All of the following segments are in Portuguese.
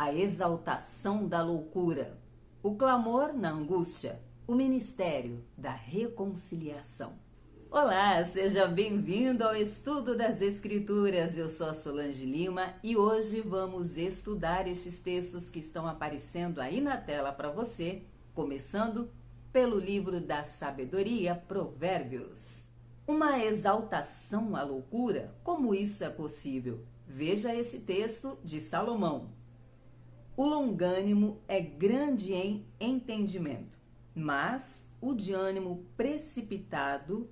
a exaltação da loucura, o clamor na angústia, o ministério da reconciliação. Olá, seja bem-vindo ao estudo das Escrituras. Eu sou a Solange Lima e hoje vamos estudar estes textos que estão aparecendo aí na tela para você, começando pelo livro da sabedoria, Provérbios. Uma exaltação à loucura? Como isso é possível? Veja esse texto de Salomão. O longânimo é grande em entendimento, mas o de ânimo precipitado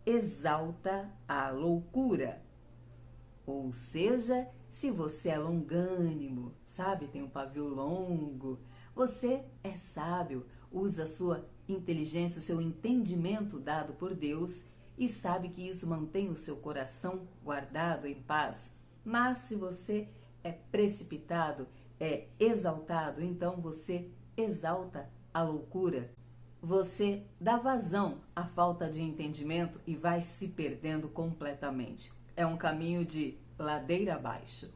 exalta a loucura. Ou seja, se você é longânimo, sabe, tem um pavio longo, você é sábio, usa sua inteligência, o seu entendimento dado por Deus e sabe que isso mantém o seu coração guardado em paz. Mas se você é precipitado, é exaltado, então você exalta a loucura. Você dá vazão à falta de entendimento e vai se perdendo completamente. É um caminho de ladeira abaixo.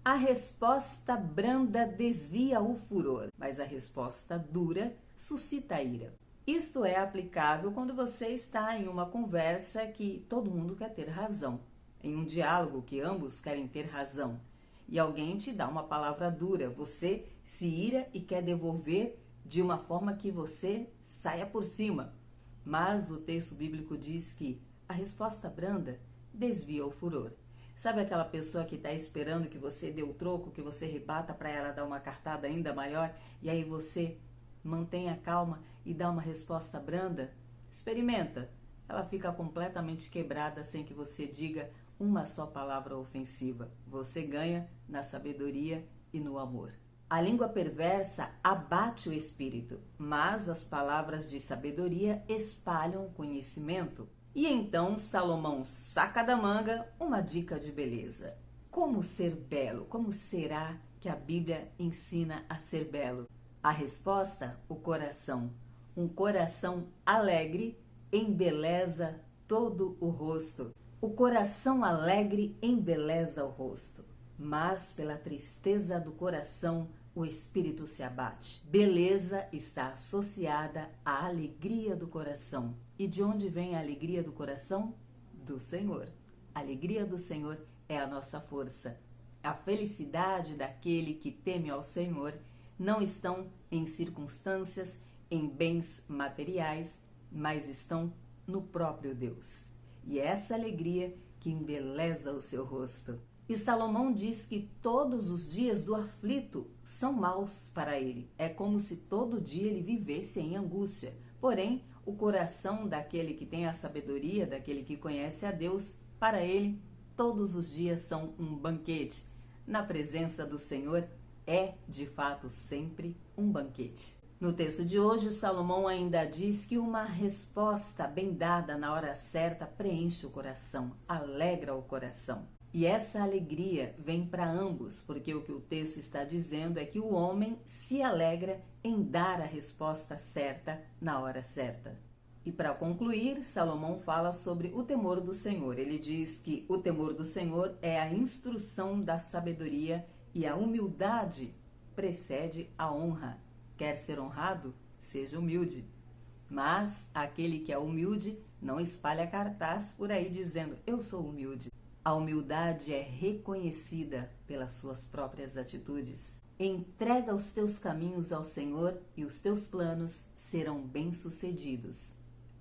A resposta branda desvia o furor, mas a resposta dura suscita a ira. Isto é aplicável quando você está em uma conversa que todo mundo quer ter razão, em um diálogo que ambos querem ter razão, e alguém te dá uma palavra dura, você se ira e quer devolver de uma forma que você saia por cima. Mas o texto bíblico diz que a resposta branda desvia o furor. Sabe aquela pessoa que está esperando que você dê o troco, que você rebata para ela dar uma cartada ainda maior, e aí você mantenha calma e dá uma resposta branda? Experimenta. Ela fica completamente quebrada sem que você diga uma só palavra ofensiva. Você ganha na sabedoria e no amor. A língua perversa abate o espírito, mas as palavras de sabedoria espalham conhecimento. E então Salomão saca da manga uma dica de beleza. Como ser belo? Como será que a Bíblia ensina a ser belo? A resposta, o coração. Um coração alegre embeleza todo o rosto. O coração alegre embeleza o rosto, mas pela tristeza do coração o espírito se abate. Beleza está associada à alegria do coração. E de onde vem a alegria do coração? Do Senhor. A alegria do Senhor é a nossa força. A felicidade daquele que teme ao Senhor não estão em circunstâncias, em bens materiais, mas estão no próprio Deus. E é essa alegria que embeleza o seu rosto. E Salomão diz que todos os dias do aflito são maus para ele. É como se todo dia ele vivesse em angústia. Porém, o coração daquele que tem a sabedoria, daquele que conhece a Deus, para ele, todos os dias são um banquete. Na presença do Senhor é, de fato, sempre um banquete. No texto de hoje, Salomão ainda diz que uma resposta bem dada na hora certa preenche o coração, alegra o coração. E essa alegria vem para ambos, porque o que o texto está dizendo é que o homem se alegra em dar a resposta certa na hora certa. E para concluir, Salomão fala sobre o temor do Senhor. Ele diz que o temor do Senhor é a instrução da sabedoria e a humildade precede a honra. Quer ser honrado? Seja humilde. Mas aquele que é humilde não espalha cartaz por aí dizendo, eu sou humilde. A humildade é reconhecida pelas suas próprias atitudes. Entrega os teus caminhos ao Senhor e os teus planos serão bem-sucedidos.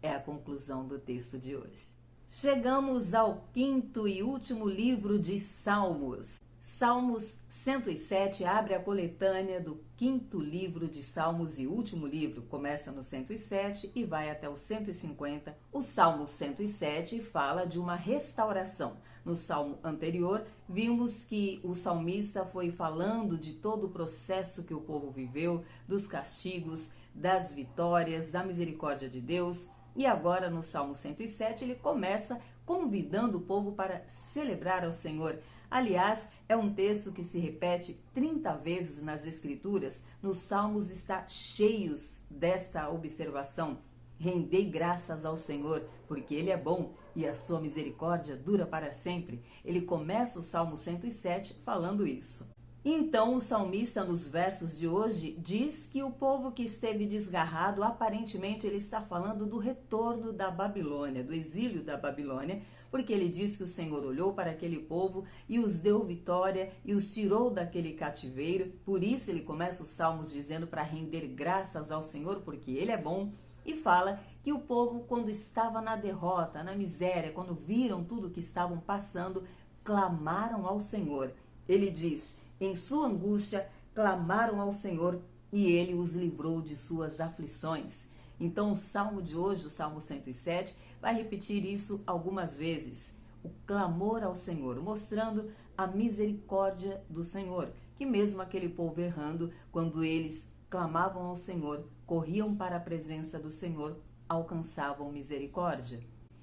É a conclusão do texto de hoje. Chegamos ao quinto e último livro de Salmos. Salmos 107 abre a coletânea do quinto livro de Salmos e último livro. Começa no 107 e vai até o 150. O Salmo 107 fala de uma restauração. No salmo anterior, vimos que o salmista foi falando de todo o processo que o povo viveu, dos castigos, das vitórias, da misericórdia de Deus. E agora, no Salmo 107, ele começa convidando o povo para celebrar ao Senhor. Aliás, é um texto que se repete 30 vezes nas Escrituras. Nos Salmos está cheios desta observação. Rendei graças ao Senhor, porque Ele é bom e a sua misericórdia dura para sempre. Ele começa o Salmo 107 falando isso. Então o salmista, nos versos de hoje, diz que o povo que esteve desgarrado, aparentemente ele está falando do retorno da Babilônia, do exílio da Babilônia, porque ele diz que o Senhor olhou para aquele povo e os deu vitória e os tirou daquele cativeiro. Por isso ele começa os salmos dizendo para render graças ao Senhor, porque ele é bom. E fala que o povo, quando estava na derrota, na miséria, quando viram tudo que estavam passando, clamaram ao Senhor. Ele diz: em sua angústia, clamaram ao Senhor e ele os livrou de suas aflições. Então o salmo de hoje, o Salmo 107, vai repetir isso algumas vezes. O clamor ao Senhor, mostrando a misericórdia do Senhor, que mesmo aquele povo errando, quando eles clamavam ao Senhor, corriam para a presença do Senhor, alcançavam misericórdia.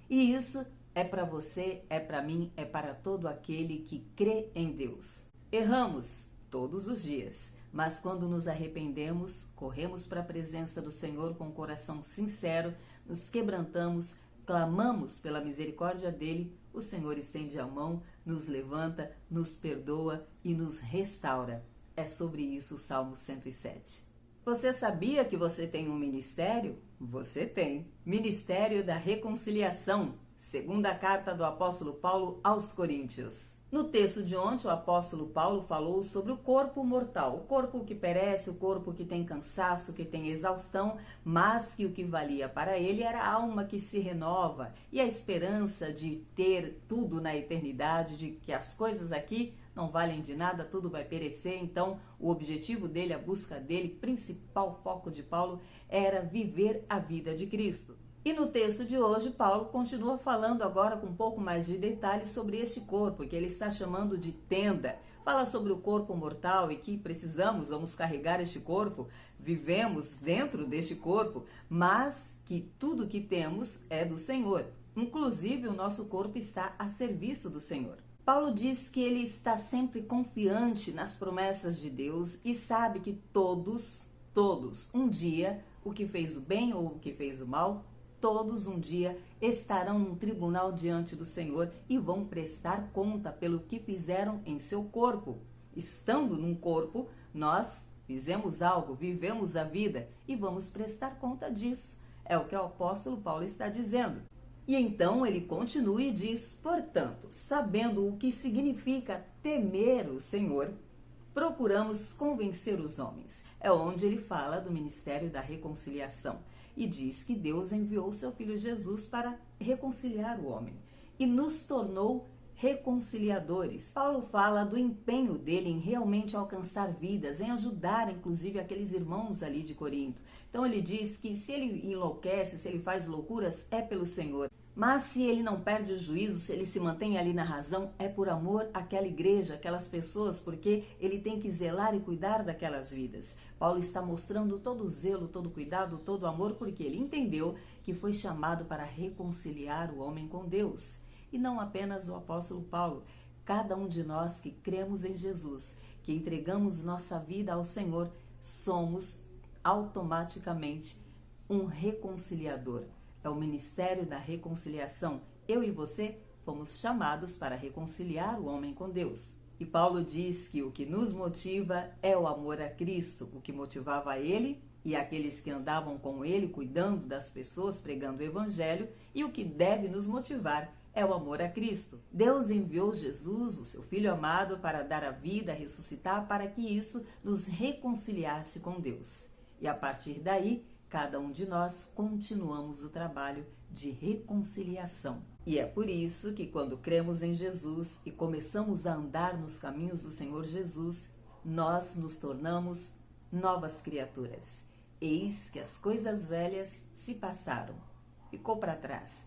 E isso é para você, é para mim, é para todo aquele que crê em Deus. Erramos todos os dias, mas quando nos arrependemos, corremos para a presença do Senhor com o coração sincero, nos quebrantamos, clamamos pela misericórdia dele, o Senhor estende a mão, nos levanta, nos perdoa e nos restaura. É sobre isso o Salmo 107. Você sabia que você tem um ministério? Você tem. Ministério da Reconciliação, segunda carta do apóstolo Paulo aos Coríntios. No texto de ontem, o apóstolo Paulo falou sobre o corpo mortal, o corpo que perece, o corpo que tem cansaço, que tem exaustão, mas que o que valia para ele era a alma que se renova e a esperança de ter tudo na eternidade, de que as coisas aqui não valem de nada, tudo vai perecer. Então, o objetivo dele, a busca dele, principal foco de Paulo, era viver a vida de Cristo. E no texto de hoje, Paulo continua falando agora com um pouco mais de detalhes sobre este corpo, que ele está chamando de tenda. Fala sobre o corpo mortal e que vamos carregar este corpo, vivemos dentro deste corpo, mas que tudo que temos é do Senhor. Inclusive, o nosso corpo está a serviço do Senhor. Paulo diz que ele está sempre confiante nas promessas de Deus e sabe que todos, um dia, o que fez o bem ou o que fez o mal, todos um dia estarão num tribunal diante do Senhor e vão prestar conta pelo que fizeram em seu corpo. Estando num corpo, nós fizemos algo, vivemos a vida e vamos prestar conta disso. É o que o apóstolo Paulo está dizendo. E então ele continua e diz: portanto, sabendo o que significa temer o Senhor, procuramos convencer os homens. É onde ele fala do ministério da reconciliação. E diz que Deus enviou seu Filho Jesus para reconciliar o homem e nos tornou reconciliadores. Paulo fala do empenho dele em realmente alcançar vidas, em ajudar inclusive aqueles irmãos ali de Corinto. Então ele diz que se ele enlouquece, se ele faz loucuras, é pelo Senhor. Mas se ele não perde o juízo, se ele se mantém ali na razão, é por amor àquela igreja, aquelas pessoas, porque ele tem que zelar e cuidar daquelas vidas. Paulo está mostrando todo o zelo, todo o cuidado, todo o amor, porque ele entendeu que foi chamado para reconciliar o homem com Deus. E não apenas o apóstolo Paulo, cada um de nós que cremos em Jesus, que entregamos nossa vida ao Senhor, somos automaticamente um reconciliador. É o ministério da reconciliação. Eu e você fomos chamados para reconciliar o homem com Deus. E Paulo diz que o que nos motiva é o amor a Cristo, o que motivava ele e aqueles que andavam com ele, cuidando das pessoas, pregando o evangelho, e o que deve nos motivar é o amor a Cristo. Deus enviou Jesus, o seu Filho amado, para dar a vida, ressuscitar, para que isso nos reconciliasse com Deus. E a partir daí, cada um de nós continuamos o trabalho de reconciliação. E é por isso que quando cremos em Jesus e começamos a andar nos caminhos do Senhor Jesus, nós nos tornamos novas criaturas. Eis que as coisas velhas se passaram, ficou para trás,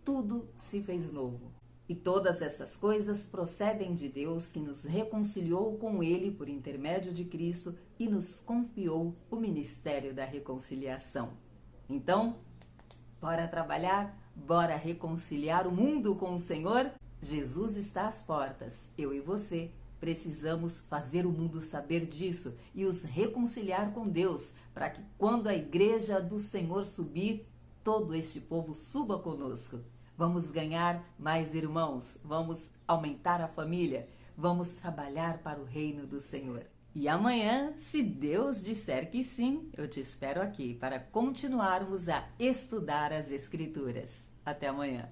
tudo se fez novo. E todas essas coisas procedem de Deus, que nos reconciliou com Ele por intermédio de Cristo e nos confiou o ministério da reconciliação. Então, bora trabalhar, bora reconciliar o mundo com o Senhor? Jesus está às portas. Eu e você precisamos fazer o mundo saber disso e os reconciliar com Deus, para que quando a igreja do Senhor subir, todo este povo suba conosco. Vamos ganhar mais irmãos, vamos aumentar a família, Vamos trabalhar para o reino do Senhor. E amanhã, se Deus disser que sim, eu te espero aqui para continuarmos a estudar as Escrituras. Até amanhã.